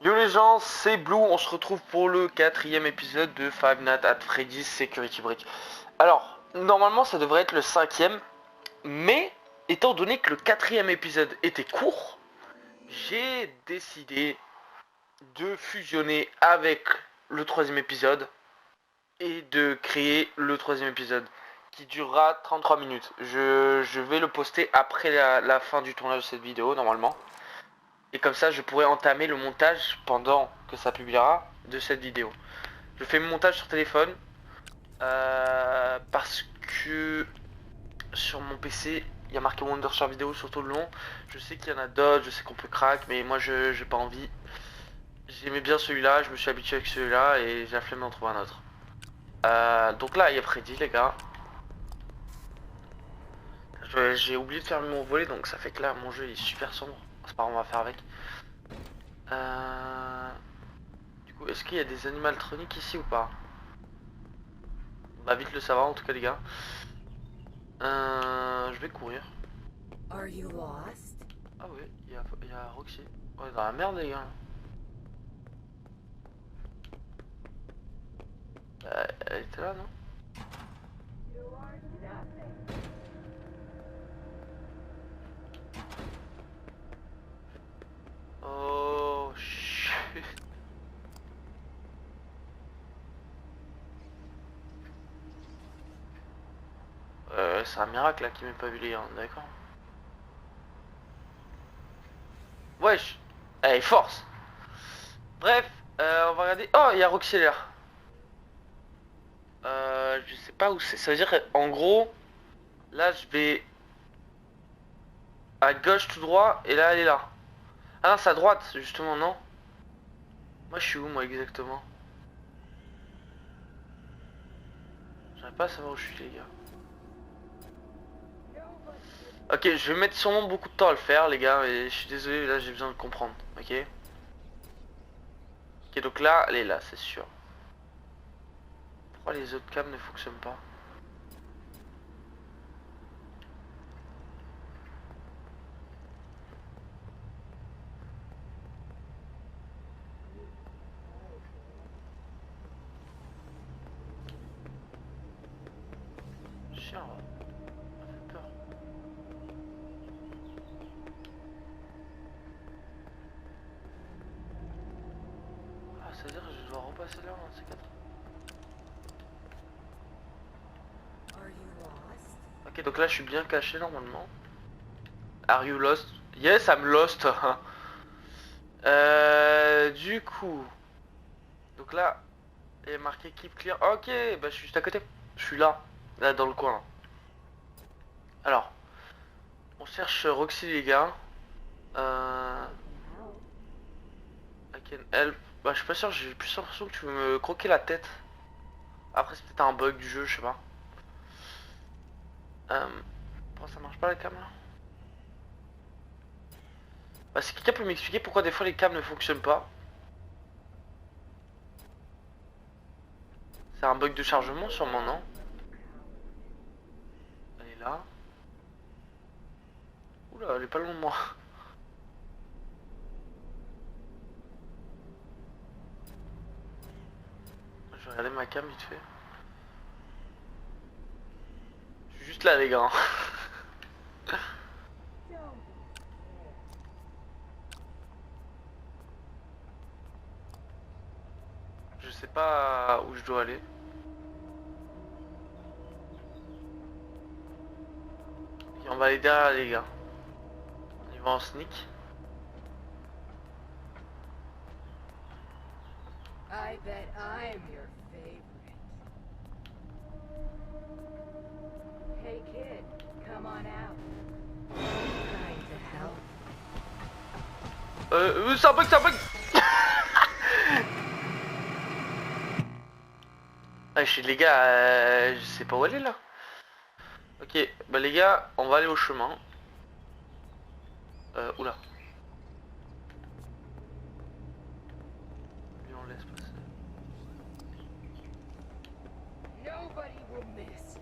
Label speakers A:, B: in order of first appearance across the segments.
A: Yo les gens, c'est Blue, on se retrouve pour le quatrième épisode de Five Nights at Freddy's Security Break. Alors, normalement ça devrait être le cinquième, mais étant donné que le quatrième épisode était court, j'ai décidé de fusionner avec le troisième épisode et de créer le troisième épisode qui durera 33 minutes. Je vais le poster après la fin du tournage de cette vidéo normalement. Et comme ça, je pourrai entamer le montage pendant que ça publiera de cette vidéo. Je fais mon montage sur téléphone parce que sur mon PC, il y a marqué Wondershare vidéo sur tout le long. Je sais qu'il y en a d'autres, je sais qu'on peut crack, mais moi je j'ai pas envie. J'aimais bien celui-là, je me suis habitué avec celui-là et j'ai la flemme d'en trouver un autre. Donc là, il y a Freddy, les gars. J'ai oublié de faire mon volet, donc ça fait que là, mon jeu est super sombre. C'est pas grave, on va faire avec. Du coup, est-ce qu'il y a des animatroniques ici ou pas? On va vite le savoir en tout cas les gars. Je vais courir.
B: Are you lost?
A: Ah ouais, il y a Roxy. On est dans la merde les gars. Elle était là non? Oh shit. C'est un miracle là qui m'ait pas vu les gars, d'accord. Wesh. Allez, force. Bref, on va regarder. Oh, il y a Roxy là. Je sais pas où c'est. Ça veut dire en gros, là je vais à gauche tout droit et là elle est là. Ah non, c'est à droite justement, non? Moi je suis où moi exactement? J'arrive pas à savoir où je suis les gars. Ok, je vais mettre sûrement beaucoup de temps à le faire les gars, mais je suis désolé, là j'ai besoin de comprendre, ok? Ok, donc là, elle est là, c'est sûr. Pourquoi les autres cams ne fonctionnent pas? Chien, ça fait peur. Ah, ça veut dire que je dois repasser là, hein, c'est 4.
B: Are you lost?
A: Ok, donc là je suis bien caché normalement. Are you lost? Yes, I'm lost. Du coup. Donc là, il est marqué keep clear. Ok, bah je suis juste à côté. Je suis là dans le coin. Alors, on cherche Roxy les gars. I can help. Bah je suis pas sûr, j'ai plus l'impression que tu veux me croquer la tête. Après c'est peut-être un bug du jeu, je sais pas. Pourquoi ça marche pas la cam là? Bah si quelqu'un peut m'expliquer pourquoi des fois les cams ne fonctionnent pas. C'est un bug de chargement sûrement, non? Elle est là. Oula, elle est pas loin de moi. Je vais regarder ma cam vite fait. Je suis juste là les gars. Je sais pas où je dois aller. Et on va aller derrière les gars. On y va en sneak.
B: I bet I'm your favorite. Hey kid, come on out. Trying to help.
A: C'est un bug, c'est un bug. Ah, les gars, je sais pas où aller là. Ok, bah les gars, on va aller au chemin. Oula. Lui on laisse passer.
B: Nobody will miss.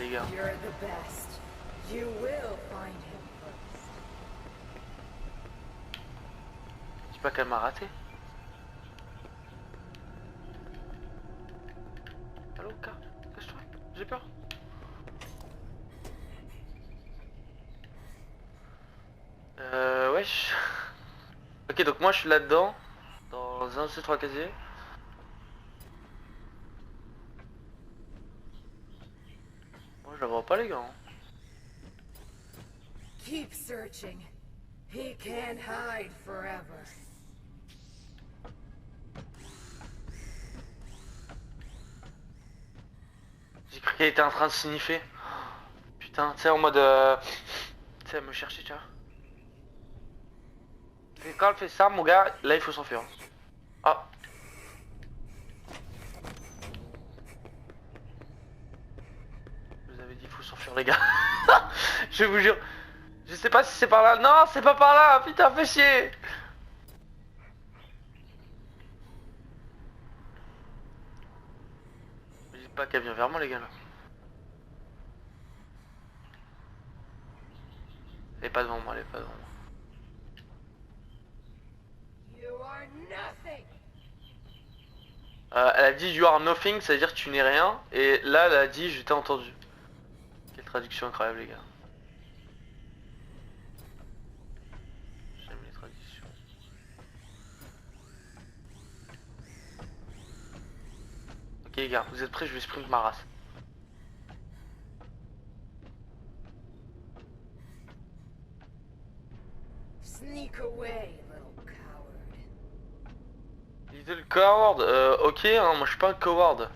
A: Les gars.
B: You're the best. You will find him first.
A: pas qu'elle m'a raté. Allô, K, cache-toi, j'ai peur. Wesh. Ok, donc moi je suis là-dedans. Dans un de ces trois casiers. Moi je la vois pas les gars. Hein.
B: Keep searching. He can't hide forever.
A: J'ai cru qu'elle était en train de sniffer. Putain, tu sais en mode... Tu sais, elle me chercher, tu vois. Et quand elle fait ça, mon gars, là il faut s'enfuir. Ah. Je vous avais dit, il faut s'enfuir les gars. Je vous jure. Je sais pas si c'est par là. Non, c'est pas par là. Putain, fais chier. Je dis pas qu'elle vient vers moi les gars là. Elle est pas devant moi, elle est pas devant moi.
B: You are nothing.
A: Elle a dit you are nothing, ça veut dire que tu n'es rien. Et là, elle a dit je t'ai entendu. Quelle traduction incroyable les gars. J'aime les traductions. Ok les gars, vous êtes prêts? Je vais sprint ma race.
B: Sneak away, little coward.
A: Little coward, ok, hein, moi je suis pas un coward.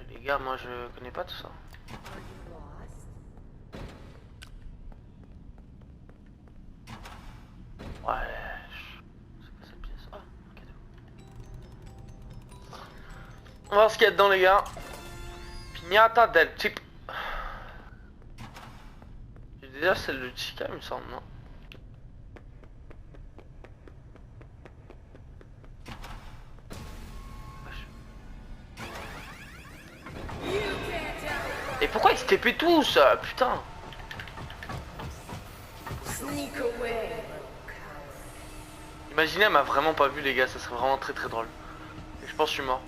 A: Les gars, moi je connais pas tout ça.
B: Are you lost?
A: Ouais, c'est quoi cette pièce? Ah, un cadeau. On va voir ce qu'il y a dedans les gars. Pignata del chip. J'ai déjà celle de Chica il me semble, non?
B: You can't out.
A: Et pourquoi ils se TP tous? Putain.
B: Sneak away, little coward.
A: Imaginez, elle m'a vraiment pas vu les gars, ça serait vraiment très très drôle. Et je pense que je suis mort.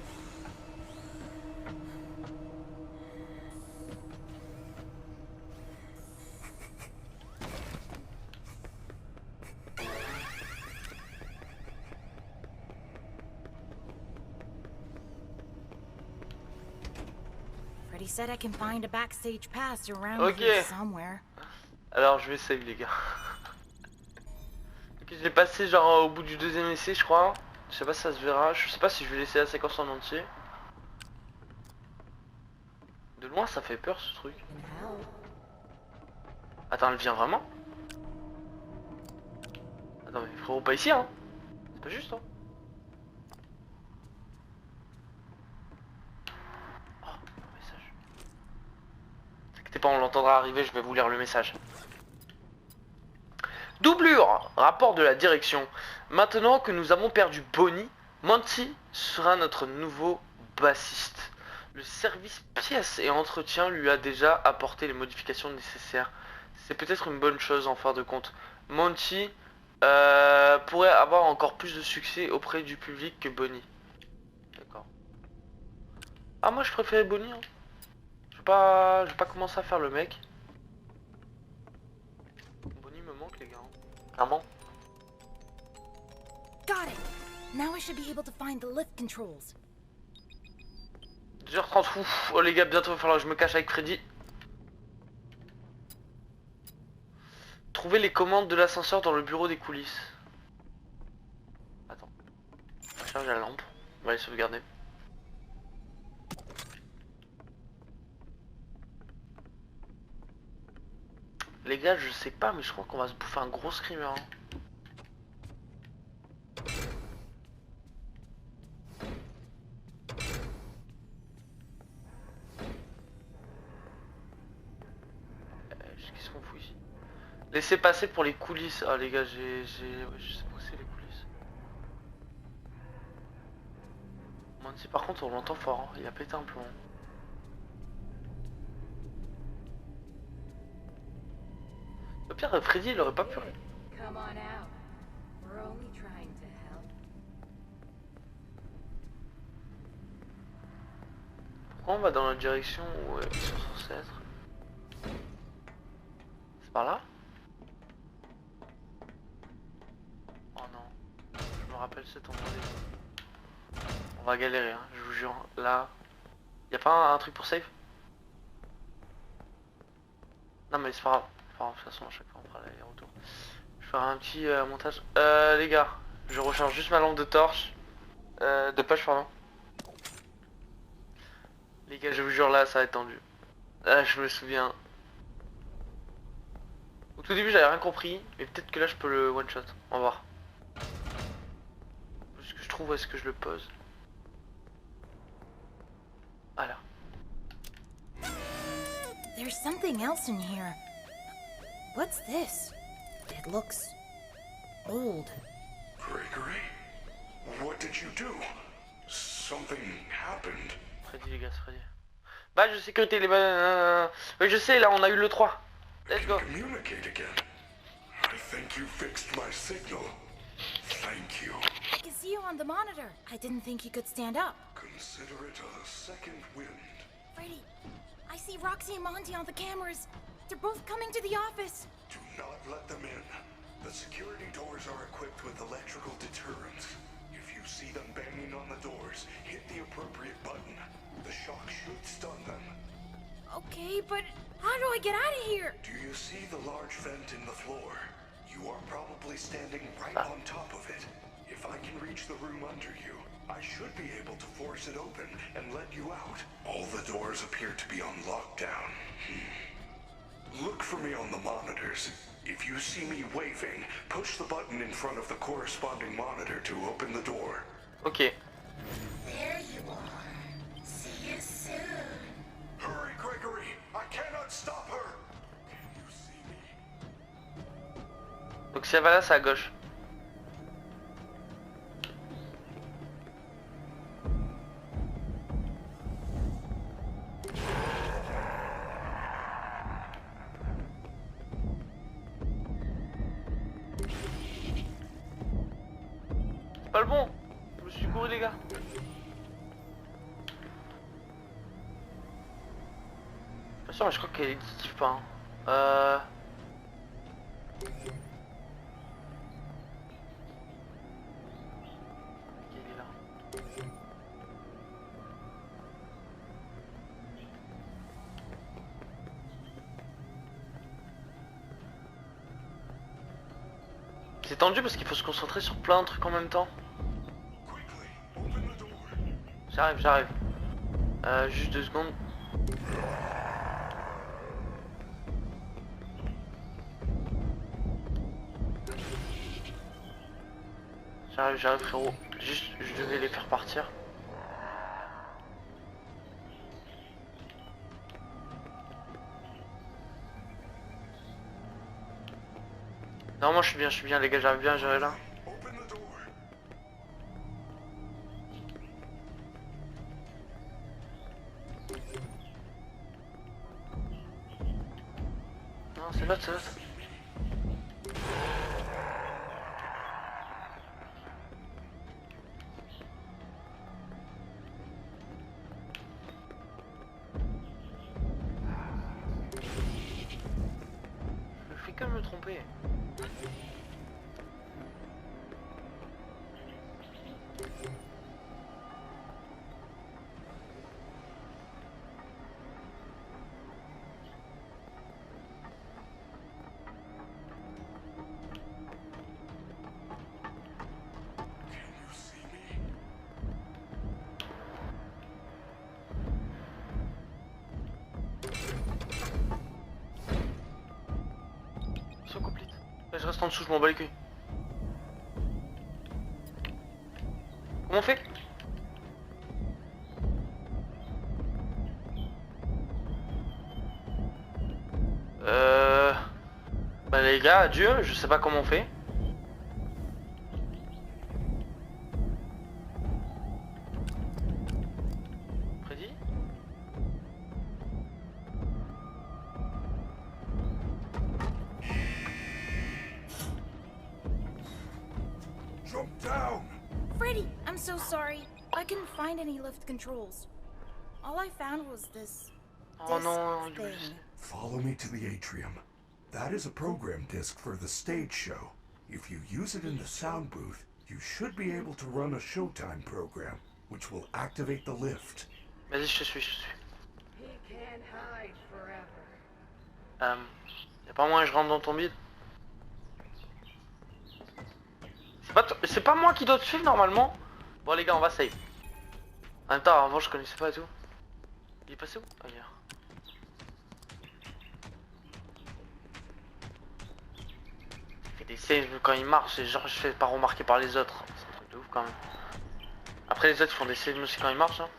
C: Freddy said I can find a backstage pass around
A: Ok.
C: here somewhere.
A: Alors je vais save les gars. Ok, je l'ai passé genre au bout du deuxième essai je crois. Je sais pas si ça se verra, je sais pas si je vais laisser la séquence en entier. De loin ça fait peur ce truc.
B: And how?
A: Attends, elle vient vraiment? Attends mais frérot, pas ici hein. C'est pas juste hein. Oh, un message. T'inquiète pas, on l'entendra arriver, je vais vous lire le message. Doublure, rapport de la direction. Maintenant que nous avons perdu Bonnie, Monty sera notre nouveau bassiste. Le service pièces et entretien lui a déjà apporté les modifications nécessaires. C'est peut-être une bonne chose en fin de compte. Monty pourrait avoir encore plus de succès auprès du public que Bonnie. D'accord. Ah moi je préférais Bonnie. Hein. Je vais pas commencer à faire le mec. Bonnie me manque les gars. Clairement.
C: Got it! Now I should be able to find the lift controls.
A: 2h30, ouf. Oh les gars, bientôt il va falloir que je me cache avec Freddy. Trouver les commandes de l'ascenseur dans le bureau des coulisses. Attends. On va charger la lampe. On va aller sauvegarder. Les gars, je sais pas, mais je crois qu'on va se bouffer un gros screamer. Hein. Laissez passer pour les coulisses. Ah les gars, ouais, je sais pas où c'est les coulisses. Monty par contre on l'entend fort, hein. Il a pété un plomb. Au pire, Freddy il aurait pas pu.
B: Come on out. We're only trying to help.
A: Pourquoi on va dans la direction où ils sont censés être? C'est par là? Oh non. Je me rappelle cet endroit. On va galérer, hein, je vous jure. Là. Y'a pas un truc pour save? Non mais c'est pas grave. Enfin, de toute façon, à chaque fois on fera l'aller-retour. Je ferai un petit montage. Les gars, je recharge juste ma lampe de torche. De poche, pardon. Les gars, je vous jure, là, ça va être tendu. Je me souviens. Au tout début, j'avais rien compris. Mais peut-être que là, je peux le one-shot. On va voir. Est-ce que je trouve où est-ce que je le pose? Voilà.
C: There's something else in here. What's this? It looks old.
D: Gregory? What did you do? Something happened.
A: Freddy, les gars, c'est Freddy. Badge de sécurité, les badges. Oui, je sais, là, on a eu le 3. Let's go.
D: Communicate again. I think you fixed my signal. Thank you.
C: I can see you on the monitor. I didn't think you could stand up.
D: Consider it a second wind.
C: Freddy, I see Roxy and Monty on the cameras. They're both coming to the office.
D: Do not let them in. The security doors are equipped with electrical deterrents. If you see them banging on the doors, hit the appropriate button. The shock should stun them.
C: Okay, but how do I get out of here?
D: Do you see the large vent in the floor? You are probably standing right on top of it. If I can reach the room under you, I should be able to force it open and let you out. All the doors appear to be on lockdown. Look for me on the monitors. If you see me waving, push the button in front of the corresponding monitor to open the door.
A: Ok.
E: There you are. See you soon.
D: Hurry, Gregory! I cannot stop her! Can you see me?
A: Donc si elle va là, c'est à gauche. C'est pas le bon. Je me suis couru les gars. Bien sûr, mais je crois qu'elle kiffe pas. Hein. Il est là. C'est tendu parce qu'il faut se concentrer sur plein de trucs en même temps.
D: Quickly, open the door.
A: J'arrive. Juste 2 secondes. J'arrive frérot. Juste, je devais les faire partir. Non, moi je suis bien les gars, j'arrive bien à gérer là.
D: Open the door.
A: Non, c'est l'autre, c'est l'autre. Je fais que me tromper.
D: Can you see me?
A: Mission complete. Ouais, je reste en dessous, je m'en bats les couilles. Comment on fait? Bah les gars, adieu, je sais pas comment on fait. Freddy?
D: Jump down!
C: Freddy, I'm so sorry. I couldn't find any lift controls. All I found was this
A: Oh non,
C: disc
A: il me
C: thing.
D: Follow me to the atrium. That is a program disc for the stage show. If you use it in the sound booth, you should be able to run a Showtime program, which will activate the lift.
A: Vas-y, je te suis, je te suis.
B: He can't hide forever.
A: Y'a pas moyen que je rentre dans ton bide? C'est pas moi qui dois te suivre normalement? Bon les gars, on va save. En même temps, avant je connaissais pas et tout. Il est passé où? Ah, il est là. Il fait des saves quand il marche et genre je fais pas remarquer par les autres. C'est un truc de ouf quand même. Après les autres font des saves aussi quand ils marchent hein.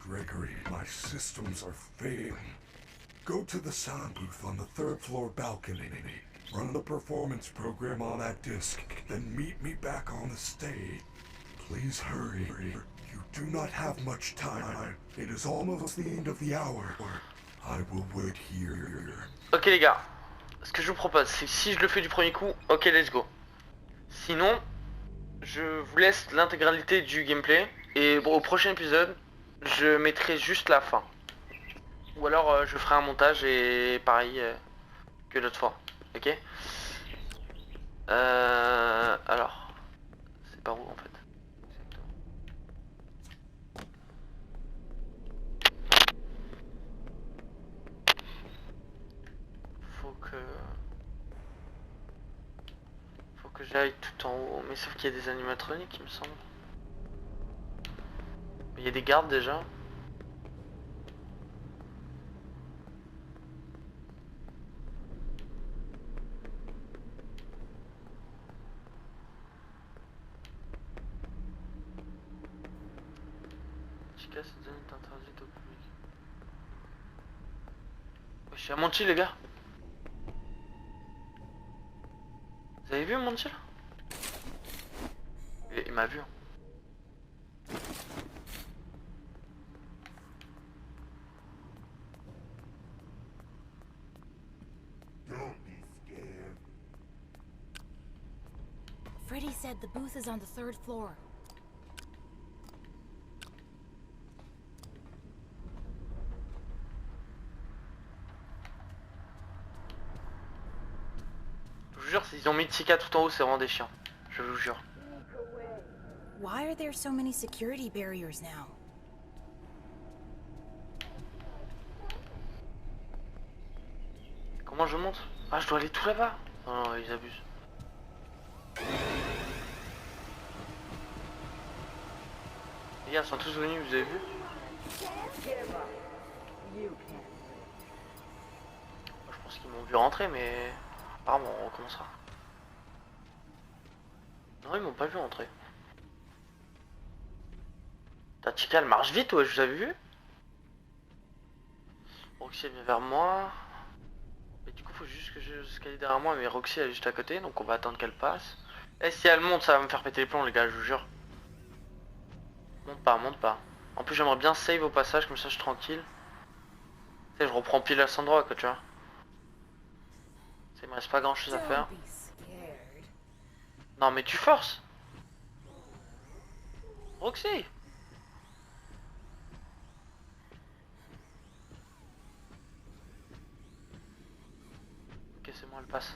D: Gregory, my systems are failing. Go to the sound booth on the third floor balcony. Run the performance program on that disc, then meet me back on the stage. Please hurry. You do not have much time. It is almost the end of the hour. I will wait here.
A: Ok les gars, ce que je vous propose c'est que si je le fais du premier coup, ok let's go. Sinon, je vous laisse l'intégralité du gameplay et bon, au prochain épisode, je mettrai juste la fin. Ou alors je ferai un montage et pareil que l'autre fois. Ok. Alors, c'est par où en fait? Faut que j'aille tout en haut, mais sauf qu'il y a des animatroniques il me semble. Il y a des gardes déjà. Chica, cette zone est interdite au public. Je suis à Monty les gars. Vous avez vu Monty là? Il m'a vu.
D: Don't be scared.
C: Freddy said the booth is on the third floor.
A: Je vous jure, s'ils ont mis Chica tout en haut, c'est vraiment des chiens. Je vous jure.
C: Why are there so many security barriers now?
A: Comment je monte? Ah, je dois aller tout là-bas. Non, non, ils abusent. Les gars, ils sont tous venus, vous avez vu?
B: Give up. You can't.
A: Moi, je pense qu'ils m'ont vu rentrer, mais apparemment, on recommencera. Non, ils m'ont pas vu rentrer. Ta Chica, elle marche vite, ouais, je vous avais vu? Roxy, elle vient vers moi. Mais du coup, faut juste que je escalier derrière moi, mais Roxy, elle est juste à côté, donc on va attendre qu'elle passe. Et si elle monte, ça va me faire péter les plombs, les gars, je vous jure. Monte pas, monte pas. En plus, j'aimerais bien save au passage, comme ça, je suis tranquille. Tu sais, je reprends pile à cet endroit, quoi, tu vois. Il me reste pas grand chose à faire.
B: Don't be scared.
A: Non, mais tu forces. Roxy. Ok, c'est bon, elle passe.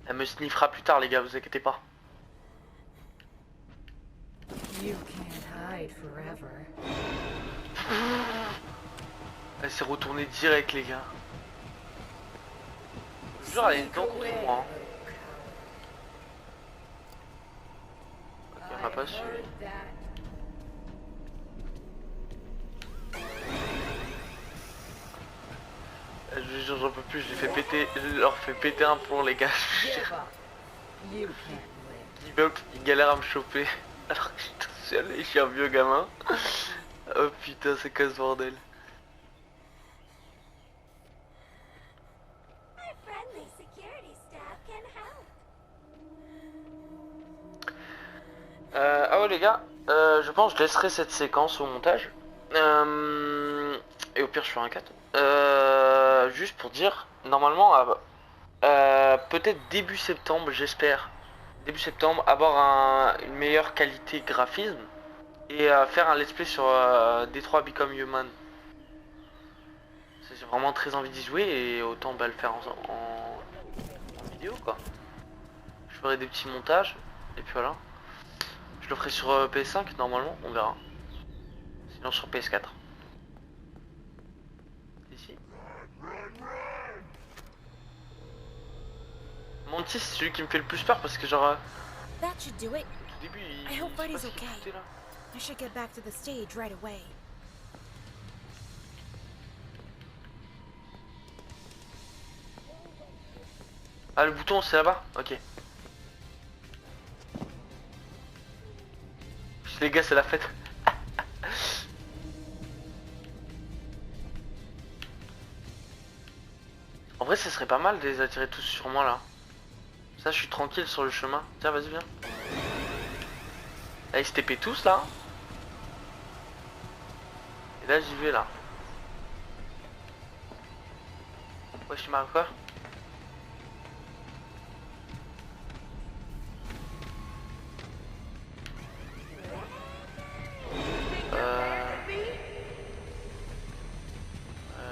A: Elle me sniffera plus tard, les gars, vous inquiétez pas.
B: You can't hide forever.
A: Elle s'est retournée direct, les gars. Je vous jure, elle est dedans contre moi. Hein. Ok, elle m'a pas su.
B: Heard that.
A: jure, j'en peux plus, je les fais péter, je leur fais péter un plomb les gars.
B: Give up. You can't live.
A: Ils galèrent à me choper. Alors que je suis tout seul et je suis un vieux gamin. Oh putain, c'est quoi ce bordel?
E: My friendly security staff can help.
A: Ah ouais les gars, je pense que je laisserai cette séquence au montage. Et au pire je ferai un 4. Juste pour dire, normalement, peut-être début septembre, j'espère. Début septembre, avoir une meilleure qualité graphisme. Et faire un let's play sur Detroit Become Human. J'ai vraiment très envie d'y jouer et autant le faire en vidéo quoi. Je ferai des petits montages et puis voilà. Je le ferai sur PS5 normalement, on verra. Sinon sur PS4. Ici. Monty c'est celui qui me fait le plus peur parce que genre
C: That should do it.
A: au début
C: I hope
A: je sais
C: Buddy's
A: pas ce qu'il
C: okay.
A: foutait, là.
C: I should get back to the stage right away.
A: Ah le bouton c'est là-bas. Ok. Les gars c'est la fête. En vrai, ça serait pas mal de les attirer tous sur moi là. Ça, je suis tranquille sur le chemin. Tiens, vas-y, viens. Là, ils se TP tous là. Et là, j'y vais là. Ouais, je suis marre quoi.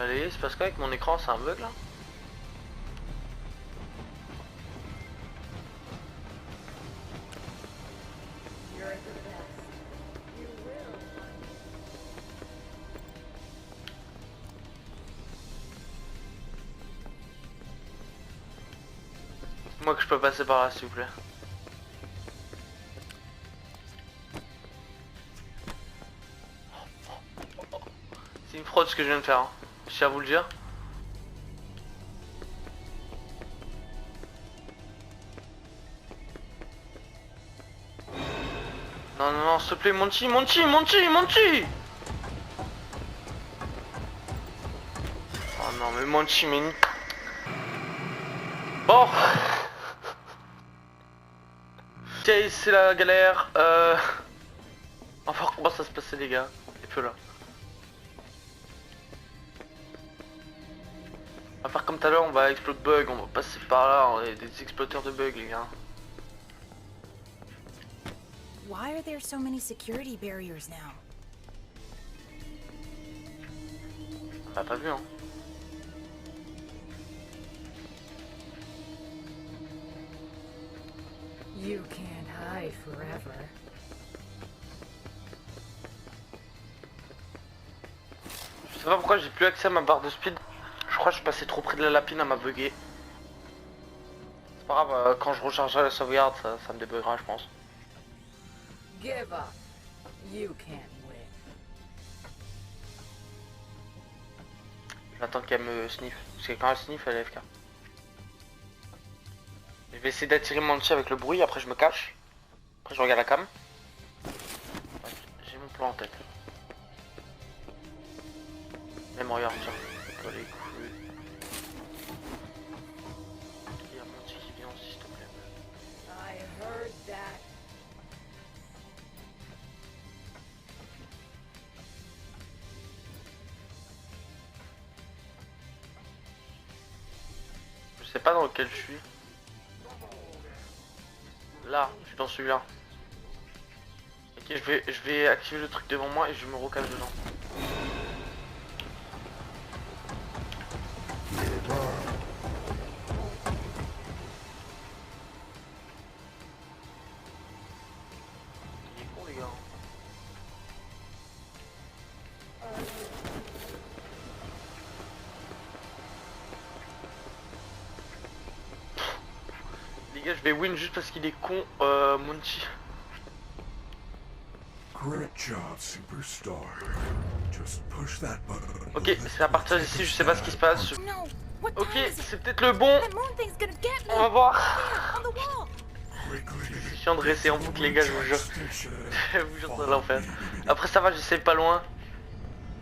A: Allez, c'est parce qu'avec mon écran, c'est un bug là. Moi que je peux passer par là s'il vous plaît. C'est une fraude ce que je viens de faire, hein. Je tiens à vous le dire. Non non non s'il te plaît Monty. Oh non mais Monty mais... Bon. Ok, c'est la galère. On va voir comment ça se passait les gars. Et puis là. On va faire comme tout à l'heure, on va exploiter bug, on va passer par là, on est des exploiteurs de bugs les gars.
C: Why are there so many security barriers now?
A: On l'a pas vu hein.
B: You can't hide forever.
A: Je sais pas pourquoi j'ai plus accès à ma barre de speed. Je crois que je suis passé trop près de la lapine, à m'a bugué. C'est pas grave, quand je rechargerai la sauvegarde, ça me débuggera je pense.
B: Give up. You can't win.
A: Je vais attendre qu'elle me sniff. Parce que quand elle sniff, elle est FK. Je vais essayer d'attirer Monty avec le bruit, après je me cache. Après je regarde la cam. Ouais, j'ai mon plan en tête. Même regarde, tiens. Pas les couilles. Il y a Monty qui vient aussi, s'il te plaît.
B: I heard that.
A: Je sais pas dans lequel je suis. Là, je suis dans celui-là. Ok, je vais activer le truc devant moi et je me recale dedans. Il est con les gars. Les gars, je vais win juste parce qu'il est con, Monty.
D: Great job, superstar. Just push that button.
A: Ok, c'est à partir d'ici, je sais pas ce qui se passe.
C: No, What
A: Ok,
C: time is it?
A: c'est peut-être le bon.
C: That moon thing's gonna get me.
A: On va voir.
C: There, on the wall.
A: Je suis en dressé en boucle les gars, je vous jure. Je vous jure dans l'enfer. Après ça va, j'essaie pas loin.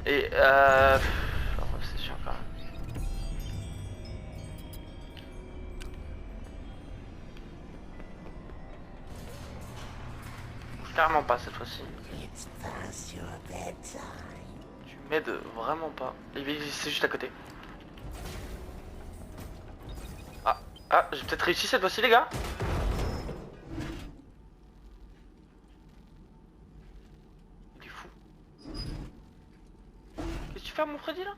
A: Et c'est chiant quand même. Bouge carrément pas cette fois-ci.
E: It's past your bedtime.
A: Tu m'aides vraiment pas. C'est juste à côté. Ah, j'ai peut-être réussi cette fois-ci les gars. Il est fou. Qu'est-ce que tu fais mon Freddy là?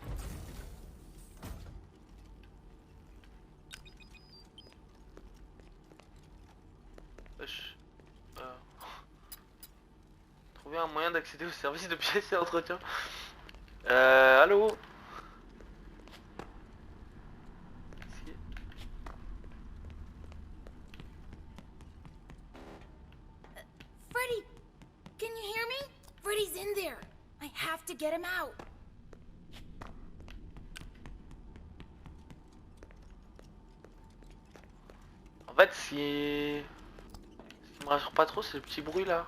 A: Wesh. Trouver un moyen d'accéder au service de pièces et d'entretien. Allô?
C: Freddy, can you hear me? Freddy's in there. I have to get him out.
A: En fait, ce qui me rassure pas trop, c'est le petit bruit là.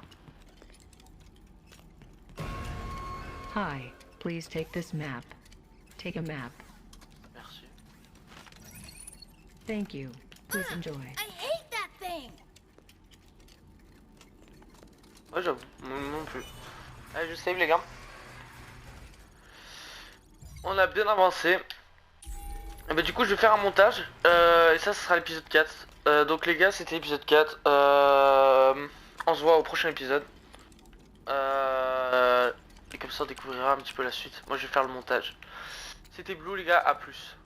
F: Hi, please take this map. Take a map.
A: Merci.
F: Thank you. Please enjoy.
C: I hate that thing.
A: Ouais, j'avoue, moi non plus. Allez, je save les gars. On a bien avancé. Et bah, du coup, je vais faire un montage. Et ça, ce sera l'épisode 4. Donc, les gars, c'était l'épisode 4. On se voit au prochain épisode. Et comme ça, on découvrira un petit peu la suite. Moi, je vais faire le montage. C'était Blue, les gars. À plus.